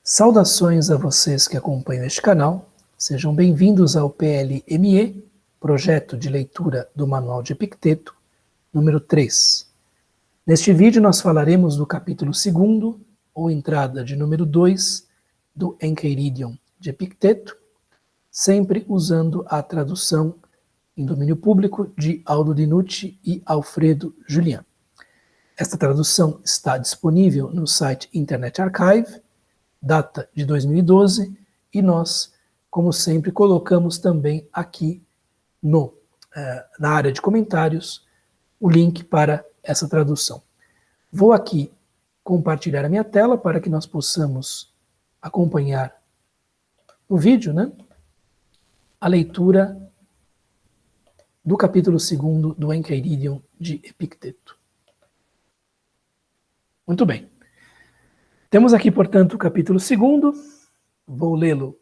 Saudações a vocês que acompanham este canal, sejam bem-vindos ao PLME, Projeto de Leitura do Manual de Epicteto, número 3. Neste vídeo nós falaremos do capítulo 2º, ou entrada de número 2, do Encheiridion de Epicteto, sempre usando a tradução em domínio público de Aldo Dinucci e Alfredo Julian. Esta tradução está disponível no site Internet Archive, data de 2012, e nós, como sempre, colocamos também aqui na área de comentários o link para essa tradução. Vou aqui compartilhar a minha tela para que nós possamos acompanhar no vídeo, a leitura do capítulo 2º do Encheiridion de Epicteto. Muito bem. Temos aqui, portanto, o capítulo 2º, vou lê-lo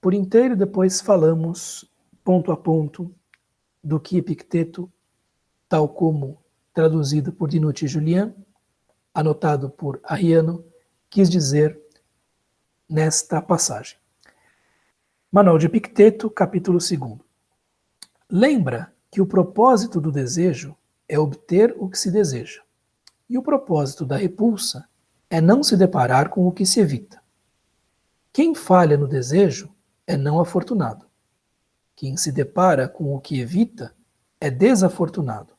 por inteiro, depois falamos ponto a ponto do que Epicteto, tal como traduzido por Dinucci e Julian, anotado por Arriano, quis dizer nesta passagem. Manual de Epicteto, capítulo 2º. Lembra que o propósito do desejo é obter o que se deseja, e o propósito da repulsa é não se deparar com o que se evita. Quem falha no desejo é não afortunado. Quem se depara com o que evita é desafortunado.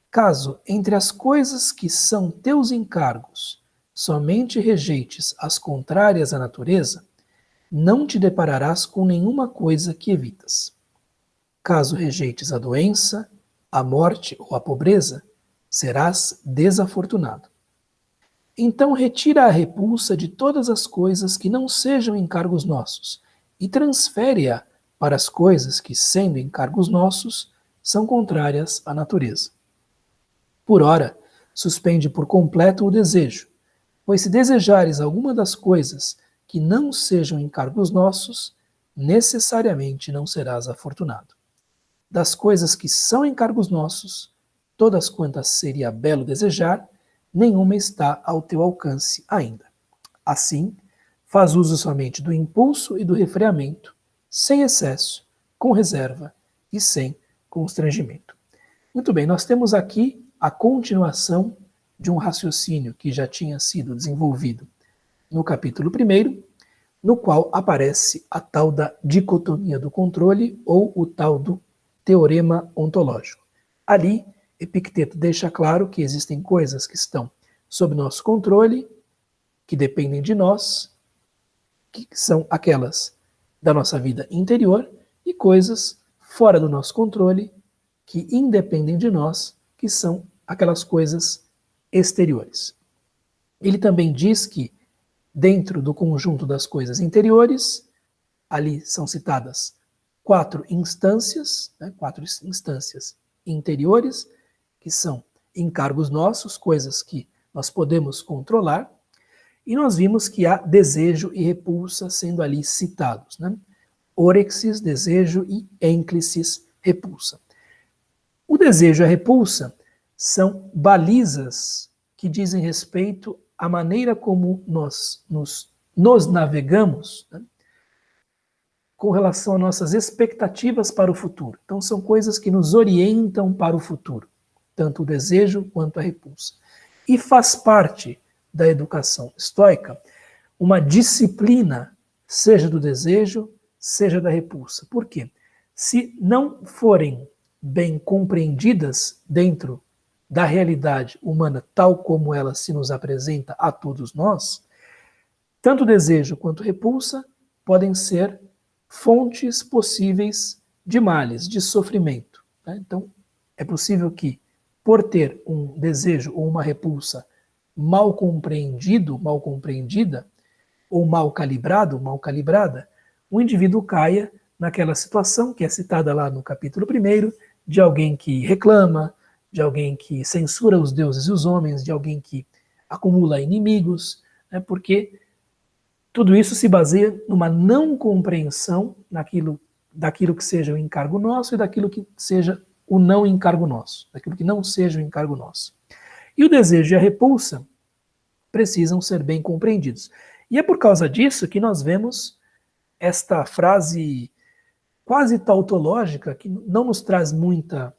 Caso entre as coisas que são teus encargos somente rejeites as contrárias à natureza, não te depararás com nenhuma coisa que evitas. Caso rejeites a doença, a morte ou a pobreza, serás desafortunado. Então retira a repulsa de todas as coisas que não sejam encargos nossos e transfere-a para as coisas que, sendo encargos nossos, são contrárias à natureza. Por ora, suspende por completo o desejo, pois se desejares alguma das coisas que não sejam encargos nossos, necessariamente não serás afortunado. Das coisas que são encargos nossos, todas quantas seria belo desejar, nenhuma está ao teu alcance ainda. Assim, faz uso somente do impulso e do refreamento, sem excesso, com reserva e sem constrangimento. Muito bem, nós temos aqui a continuação de um raciocínio que já tinha sido desenvolvido no capítulo 1º, no qual aparece a tal da dicotomia do controle ou o tal do teorema ontológico. Ali, Epicteto deixa claro que existem coisas que estão sob nosso controle, que dependem de nós, que são aquelas da nossa vida interior, e coisas fora do nosso controle, que independem de nós, que são aquelas coisas exteriores. Ele também diz que, dentro do conjunto das coisas interiores, ali são citadas 4 instâncias interiores, que são encargos nossos, coisas que nós podemos controlar, e nós vimos que há desejo e repulsa sendo ali citados. Orexis, desejo, e enclisis, repulsa. O desejo e a repulsa são balizas que dizem respeito à maneira como nós nos navegamos, com relação às nossas expectativas para o futuro. Então são coisas que nos orientam para o futuro, tanto o desejo quanto a repulsa. E faz parte da educação estoica uma disciplina, seja do desejo, seja da repulsa. Por quê? Se não forem bem compreendidas dentro da realidade humana, tal como ela se nos apresenta a todos nós, tanto desejo quanto repulsa podem ser fontes possíveis de males, de sofrimento. Então, é possível que, por ter um desejo ou uma repulsa mal compreendido, mal compreendida, ou mal calibrado, mal calibrada, o indivíduo caia naquela situação que é citada lá no capítulo 1º, de alguém que reclama, de alguém que censura os deuses e os homens, de alguém que acumula inimigos, porque tudo isso se baseia numa não compreensão daquilo que seja o encargo nosso e daquilo que seja o não encargo nosso, daquilo que não seja o encargo nosso. E o desejo e a repulsa precisam ser bem compreendidos. E é por causa disso que nós vemos esta frase quase tautológica, que não nos traz muita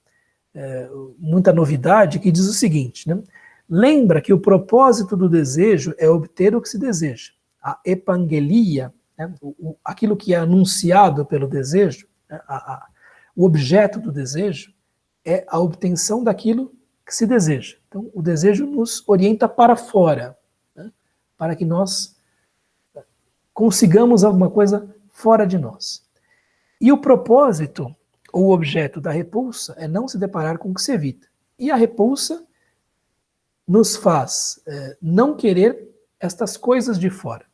novidade, que diz o seguinte, né? Lembra que o propósito do desejo é obter o que se deseja. A epangelia, né? Aquilo que é anunciado pelo desejo, né? O objeto do desejo é a obtenção daquilo que se deseja. Então, o desejo nos orienta para fora, né? Para que nós consigamos alguma coisa fora de nós. E o propósito, ou o objeto da repulsa, é não se deparar com o que se evita. E a repulsa nos faz não querer estas coisas de fora.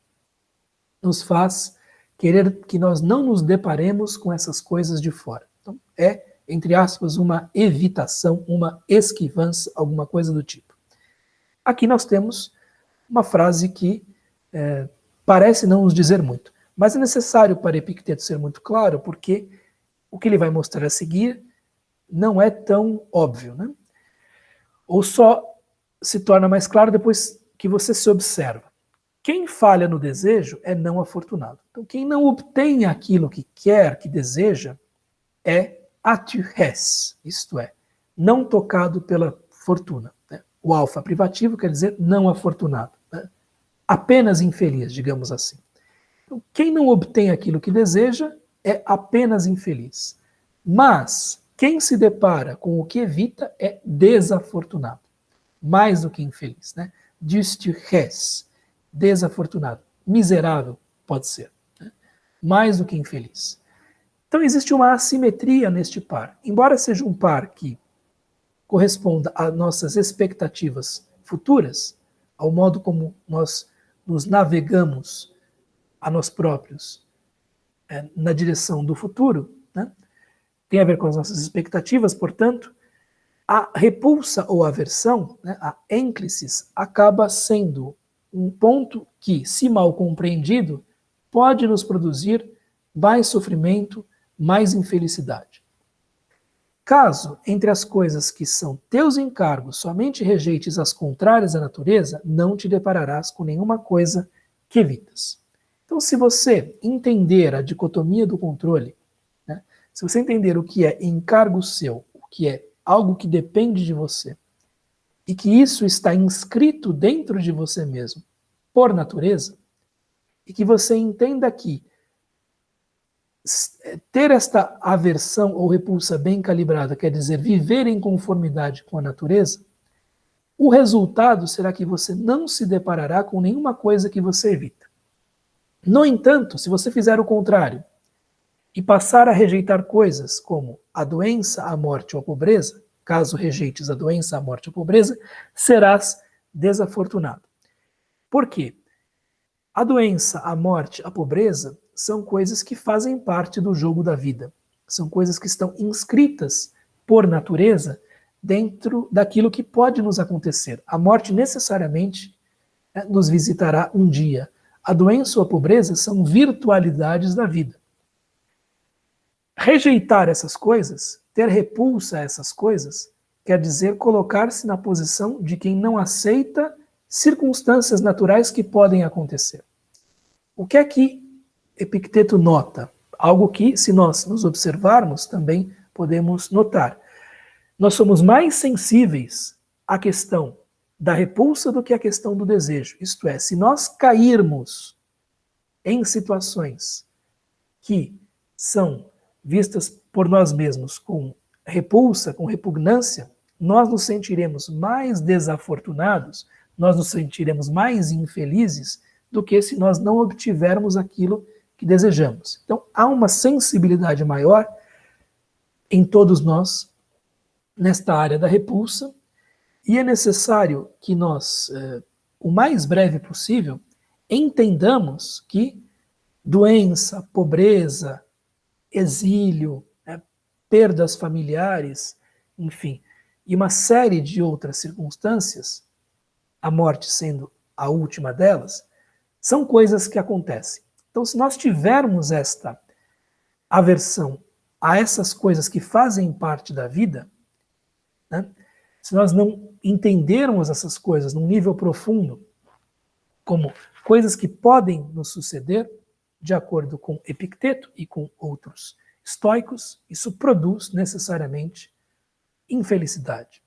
Nos faz querer que nós não nos deparemos com essas coisas de fora. Então, entre aspas, uma evitação, uma esquivança, alguma coisa do tipo. Aqui nós temos uma frase que parece não nos dizer muito, mas é necessário para Epicteto ser muito claro, porque o que ele vai mostrar a seguir não é tão óbvio, né? Ou só se torna mais claro depois que você se observa. Quem falha no desejo é não afortunado. Então, quem não obtém aquilo que quer, que deseja, é atyrhes, isto é, não tocado pela fortuna. Né? O alfa privativo quer dizer não afortunado, né? Apenas infeliz, digamos assim. Então, quem não obtém aquilo que deseja é apenas infeliz. Mas quem se depara com o que evita é desafortunado, mais do que infeliz, né? Dystyrhes, desafortunado, miserável, pode ser, né? Mais do que infeliz. Então existe uma assimetria neste par. Embora seja um par que corresponda às nossas expectativas futuras, ao modo como nós nos navegamos a nós próprios na direção do futuro, né? Tem a ver com as nossas expectativas, portanto, a repulsa ou aversão, né, a ênclisis, acaba sendo um ponto que, se mal compreendido, pode nos produzir mais sofrimento, mais infelicidade. Caso, entre as coisas que são teus encargos, somente rejeites as contrárias à natureza, não te depararás com nenhuma coisa que evitas. Então, se você entender a dicotomia do controle, né, se você entender o que é encargo seu, o que é algo que depende de você, e que isso está inscrito dentro de você mesmo, por natureza, e que você entenda que ter esta aversão ou repulsa bem calibrada, quer dizer, viver em conformidade com a natureza, o resultado será que você não se deparará com nenhuma coisa que você evita. No entanto, se você fizer o contrário e passar a rejeitar coisas como a doença, a morte ou a pobreza, caso rejeites a doença, a morte ou a pobreza, serás desafortunado. Por quê? A doença, a morte, a pobreza são coisas que fazem parte do jogo da vida. São coisas que estão inscritas por natureza dentro daquilo que pode nos acontecer. A morte necessariamente nos visitará um dia. A doença ou a pobreza são virtualidades da vida. Rejeitar essas coisas, ter repulsa a essas coisas, quer dizer colocar-se na posição de quem não aceita circunstâncias naturais que podem acontecer. O que é que Epicteto nota? Algo que, se nós nos observarmos, também podemos notar. Nós somos mais sensíveis à questão da repulsa do que à questão do desejo. Isto é, se nós cairmos em situações que são vistas por nós mesmos com repulsa, com repugnância, nós nos sentiremos mais desafortunados, nós nos sentiremos mais infelizes do que se nós não obtivermos aquilo que desejamos. Então, há uma sensibilidade maior em todos nós nesta área da repulsa, e é necessário que nós, o mais breve possível, entendamos que doença, pobreza, exílio, perdas familiares, enfim, e uma série de outras circunstâncias, a morte sendo a última delas, são coisas que acontecem. Então, se nós tivermos esta aversão a essas coisas que fazem parte da vida, né, se nós não entendermos essas coisas num nível profundo, como coisas que podem nos suceder, de acordo com Epicteto e com outros estoicos, isso produz necessariamente infelicidade.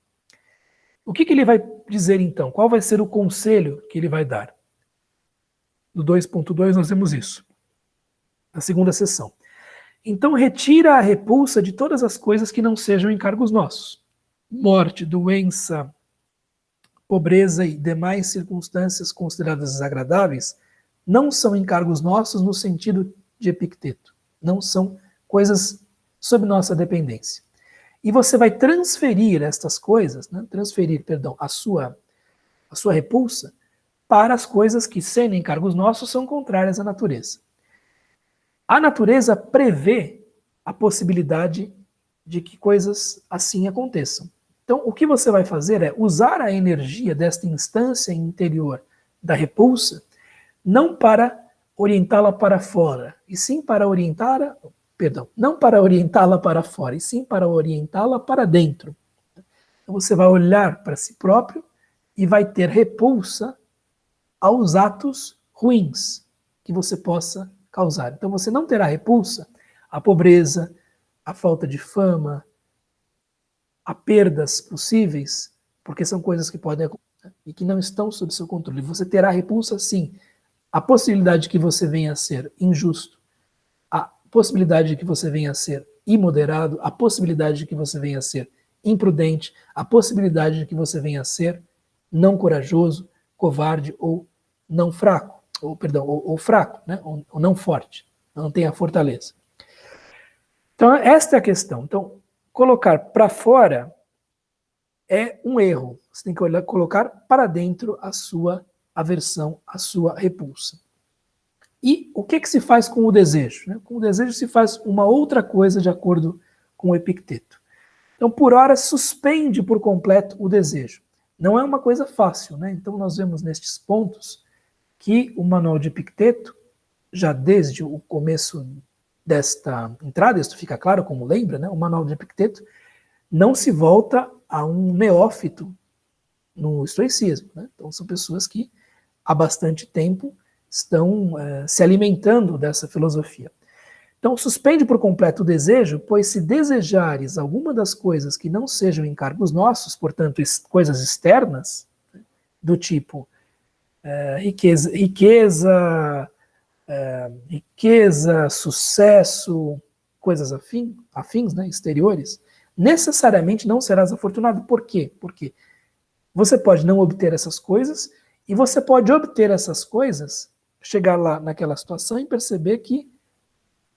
O que ele vai dizer então? Qual vai ser o conselho que ele vai dar? No 2.2 nós vemos isso, na segunda sessão. Então retira a repulsa de todas as coisas que não sejam encargos nossos. Morte, doença, pobreza e demais circunstâncias consideradas desagradáveis não são encargos nossos no sentido de Epicteto. Não são coisas sob nossa dependência. E você vai transferir estas coisas, né, a sua repulsa para as coisas que, sendo encargos nossos, são contrárias à natureza. A natureza prevê a possibilidade de que coisas assim aconteçam. Então, o que você vai fazer é usar a energia desta instância interior da repulsa, não para orientá-la para fora, e sim para orientá-la, não para orientá-la para fora, e sim para orientá-la para dentro. Então, você vai olhar para si próprio e vai ter repulsa aos atos ruins que você possa causar. Então, você não terá repulsa à pobreza, à falta de fama, a perdas possíveis, porque são coisas que podem acontecer e que não estão sob seu controle. Você terá repulsa, sim, a possibilidade de que você venha a ser injusto, a possibilidade de que você venha a ser imoderado, a possibilidade de que você venha a ser imprudente, a possibilidade de que você venha a ser não corajoso, covarde ou não fraco, ou fraco, né? ou não forte, não tem a fortaleza. Então, esta é a questão. Então, colocar para fora é um erro. Você tem que colocar para dentro a sua aversão, a sua repulsa. E o que se faz com o desejo? Com o desejo se faz uma outra coisa de acordo com o Epicteto. Então, por hora, suspende por completo o desejo. Não é uma coisa fácil, né? Então, nós vemos nestes pontos que o manual de Epicteto, já desde o começo desta entrada, isso fica claro, como lembra, né? O manual de Epicteto não se volta a um neófito no estoicismo, né? Então, são pessoas que há bastante tempo estão se alimentando dessa filosofia. Então, suspende por completo o desejo, pois se desejares alguma das coisas que não sejam encargos nossos, portanto, coisas externas, do tipo riqueza, sucesso, coisas afins, né, exteriores, necessariamente não serás afortunado. Por quê? Porque você pode não obter essas coisas e você pode obter essas coisas, chegar lá naquela situação e perceber que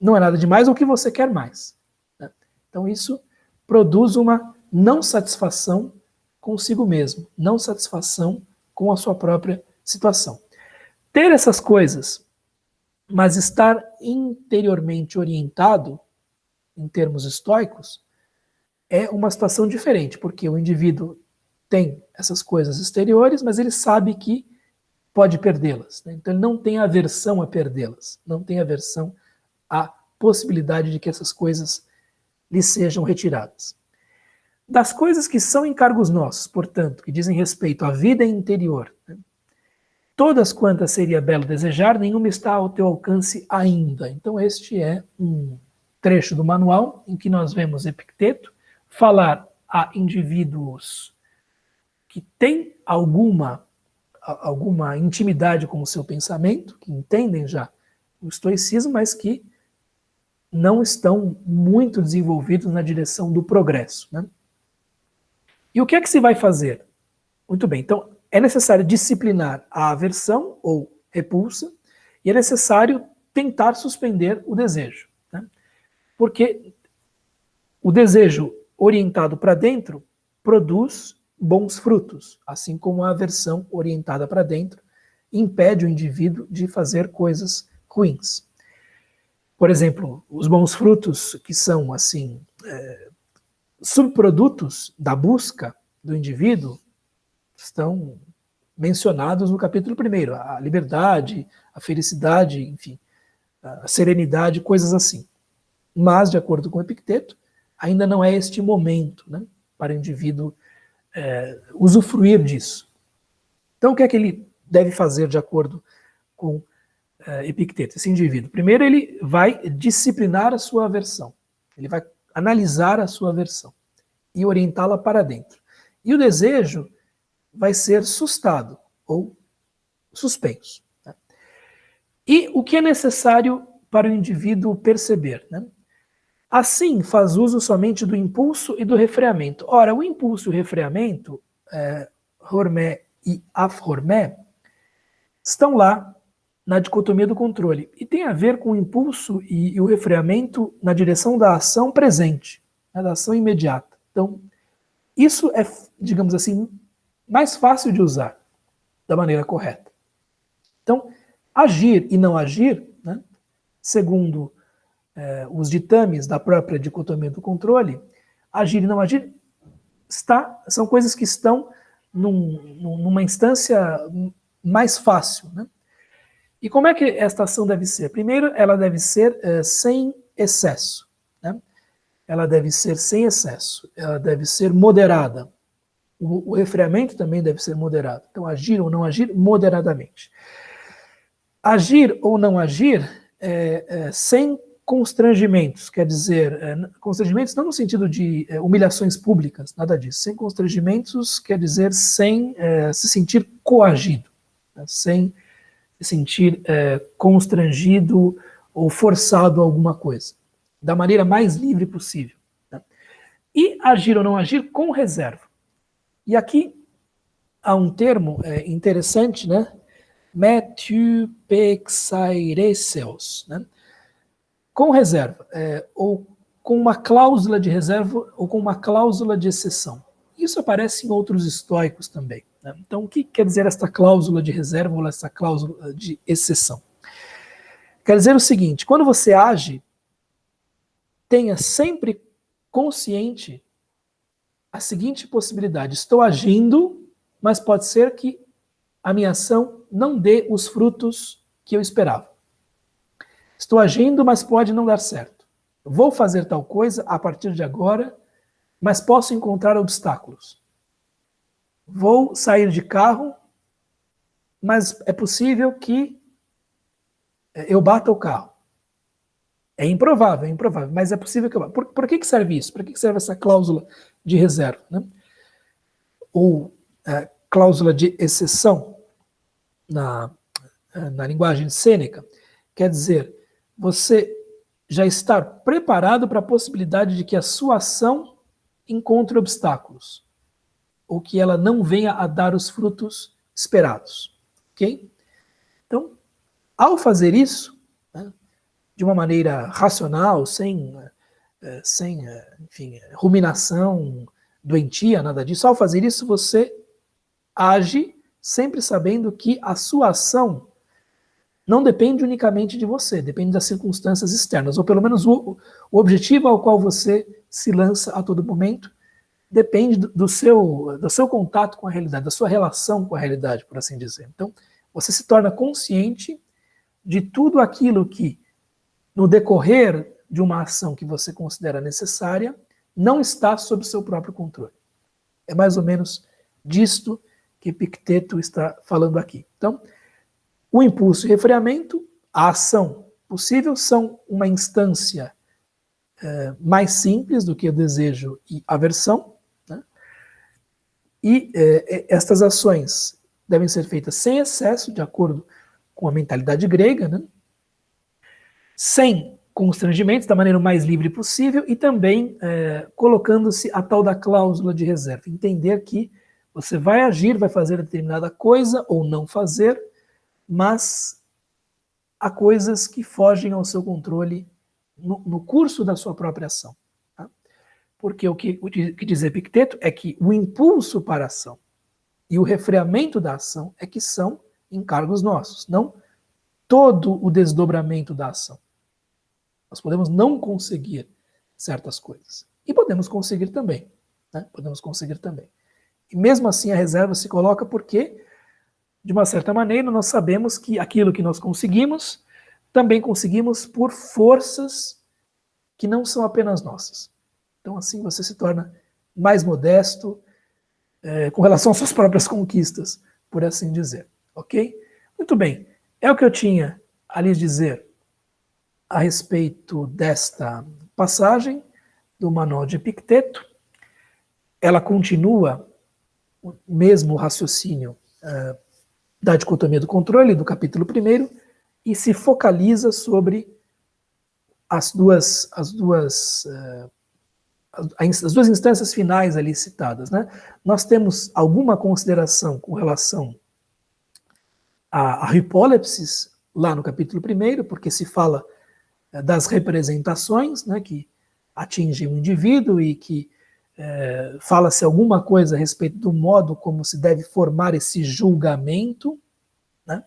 não é nada demais ou que você quer mais. Né? Então isso produz uma não satisfação consigo mesmo, não satisfação com a sua própria situação. Ter essas coisas, mas estar interiormente orientado, em termos estoicos, é uma situação diferente, porque o indivíduo tem essas coisas exteriores, mas ele sabe que pode perdê-las. Né? Então ele não tem aversão a perdê-las, não tem aversão à possibilidade de que essas coisas lhe sejam retiradas. Das coisas que são encargos nossos, portanto, que dizem respeito à vida interior, né? Todas quantas seria belo desejar, nenhuma está ao teu alcance ainda. Então este é um trecho do manual em que nós vemos Epicteto falar a indivíduos que têm alguma intimidade com o seu pensamento, que entendem já o estoicismo, mas que não estão muito desenvolvidos na direção do progresso. Né? E o que é que se vai fazer? Muito bem, então é necessário disciplinar a aversão ou repulsa e é necessário tentar suspender o desejo. Né? Porque o desejo orientado para dentro produz bons frutos, assim como a aversão orientada para dentro impede o indivíduo de fazer coisas ruins. Por exemplo, os bons frutos, que são assim subprodutos da busca do indivíduo, estão mencionados no capítulo 1, a liberdade, a felicidade, enfim, a serenidade, coisas assim. Mas, de acordo com Epicteto, ainda não é este momento, né, para o indivíduo usufruir disso. Então, o que é que ele deve fazer de acordo com Epicteto, esse indivíduo? Primeiro, ele vai disciplinar a sua aversão, ele vai analisar a sua aversão e orientá-la para dentro. E o desejo vai ser sustado ou suspenso. Né? E o que é necessário para o indivíduo perceber? Né? Assim, faz uso somente do impulso e do refreamento. Ora, o impulso e o refreamento, hormé e af-hormé, estão lá na dicotomia do controle. E tem a ver com o impulso e o refreamento na direção da ação presente, né, da ação imediata. Então, isso é, digamos assim, mais fácil de usar da maneira correta. Então, agir e não agir, né, segundo os ditames da própria dicotomia do controle, agir e não agir são coisas que estão numa instância mais fácil. Né? E como é que esta ação deve ser? Primeiro, ela deve ser sem excesso. Né? Ela deve ser sem excesso, ela deve ser moderada. O refreamento também deve ser moderado. Então, agir ou não agir moderadamente. Agir ou não agir sem constrangimentos, quer dizer, constrangimentos não no sentido de humilhações públicas, nada disso. Sem constrangimentos quer dizer sem se sentir coagido, né? Sem se sentir constrangido ou forçado a alguma coisa, da maneira mais livre possível. Né? E agir ou não agir com reserva. E aqui há um termo interessante, né? Metupexaireseos, né? Com reserva, ou com uma cláusula de reserva, ou com uma cláusula de exceção. Isso aparece em outros estoicos também. Né? Então, o que quer dizer esta cláusula de reserva ou essa cláusula de exceção? Quer dizer o seguinte, quando você age, tenha sempre consciente a seguinte possibilidade: estou agindo, mas pode ser que a minha ação não dê os frutos que eu esperava. Estou agindo, mas pode não dar certo. Vou fazer tal coisa a partir de agora, mas posso encontrar obstáculos. Vou sair de carro, mas é possível que eu bata o carro. É improvável, mas é possível que eu bata. Por que serve isso? Para que serve essa cláusula de reserva? Né? Ou cláusula de exceção na linguagem de Sêneca? Quer dizer, você já está preparado para a possibilidade de que a sua ação encontre obstáculos, ou que ela não venha a dar os frutos esperados. Ok? Então, ao fazer isso, né, de uma maneira racional, sem enfim, ruminação doentia, nada disso, ao fazer isso, você age sempre sabendo que a sua ação não depende unicamente de você, depende das circunstâncias externas, ou pelo menos o objetivo ao qual você se lança a todo momento depende do seu contato com a realidade, da sua relação com a realidade, por assim dizer. Então, você se torna consciente de tudo aquilo que, no decorrer de uma ação que você considera necessária, não está sob seu próprio controle. É mais ou menos disto que Epicteto está falando aqui. Então, o impulso e o refreamento, a ação possível, são uma instância mais simples do que o desejo e aversão, né? E estas ações devem ser feitas sem excesso, de acordo com a mentalidade grega, né? Sem constrangimentos, da maneira mais livre possível, e também colocando-se a tal da cláusula de reserva. Entender que você vai agir, vai fazer determinada coisa ou não fazer, mas há coisas que fogem ao seu controle no curso da sua própria ação. Tá? Porque o que diz Epicteto é que o impulso para a ação e o refreamento da ação é que são encargos nossos, não todo o desdobramento da ação. Nós podemos não conseguir certas coisas. E podemos conseguir também. Né? Podemos conseguir também. E mesmo assim a reserva se coloca porque, de uma certa maneira, nós sabemos que aquilo que nós conseguimos, também conseguimos por forças que não são apenas nossas. Então assim você se torna mais modesto com relação às suas próprias conquistas, por assim dizer. Ok? Muito bem. É o que eu tinha a lhes dizer a respeito desta passagem do Manual de Epicteto. Ela continua o mesmo raciocínio da dicotomia do controle, do capítulo 1º, e se focaliza sobre as duas instâncias finais ali citadas. Né? Nós temos alguma consideração com relação à hipólepsis, lá no capítulo 1º, porque se fala das representações, né, que atingem o indivíduo e que fala-se alguma coisa a respeito do modo como se deve formar esse julgamento, né?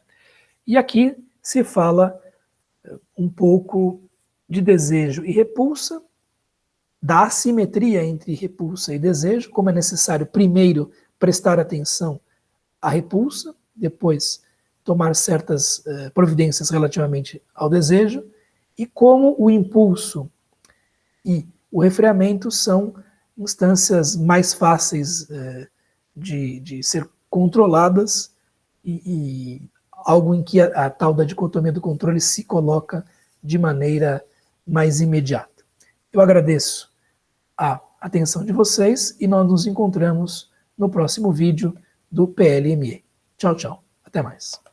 E aqui se fala um pouco de desejo e repulsa, da assimetria entre repulsa e desejo, como é necessário primeiro prestar atenção à repulsa, depois tomar certas providências relativamente ao desejo, e como o impulso e o refreamento são instâncias mais fáceis de ser controladas e algo em que a tal da dicotomia do controle se coloca de maneira mais imediata. Eu agradeço a atenção de vocês e nós nos encontramos no próximo vídeo do PLME. Tchau, tchau. Até mais.